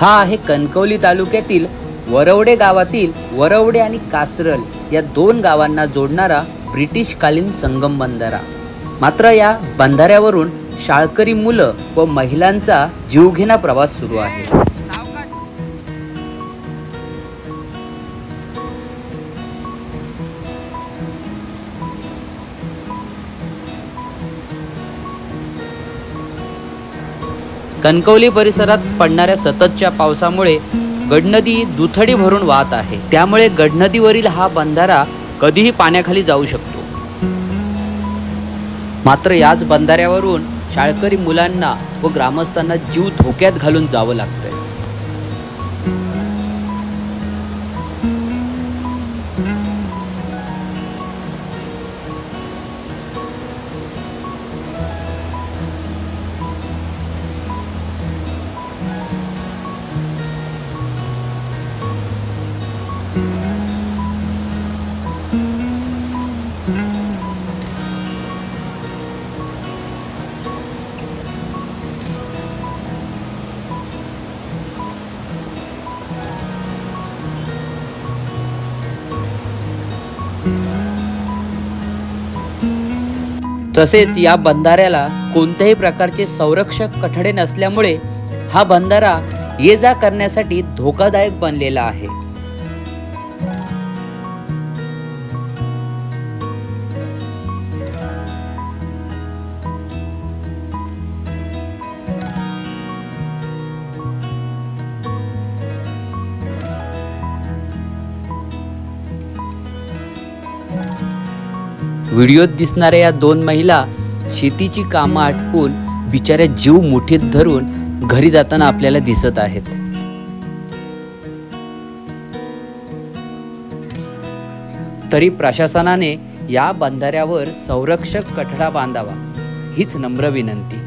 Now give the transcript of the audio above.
हा आहे कणकवली तालुक्यातील वरवडे गावातील वरवडे आणि कासरल या दोन गावांना जोडणारा ब्रिटिशकालीन संगम बंधारा। मात्र या बंधाऱ्यावरून शाळकरी मुलं व महिलांचा जीवघेणा प्रवास सुरू आहे। कणकवली परिसरात पडणाऱ्या सततच्या पावसामुळे गडनदी दुथडी भरून वाहत आहे। त्यामुळे गडनदीवरील हा बंधारा कधीही पाण्याखाली जाऊ शकतो। मात्र याच बंधाऱ्यावरून शाळकरी मुलांना व ग्रामस्थांना जीव धोक्यात घालून जावं लागतंय। तसेच या बंधाऱ्याला कोणत्याही प्रकारचे संरक्षक कठडे नसल्यामुळे हा बंधारा ये जा करण्यासाठी धोकादायक बनलेला आहे। व्हिडिओत दिसणाऱ्या या दोन महिला शेतीची कामं आटपून बिचाऱ्या जीव मुठीत धरून घरी जाताना आपल्याला दिसत आहेत। तरी प्रशासनाने या बंधाऱ्यावर संरक्षक कठडा बांधावा हीच नम्र विनंती।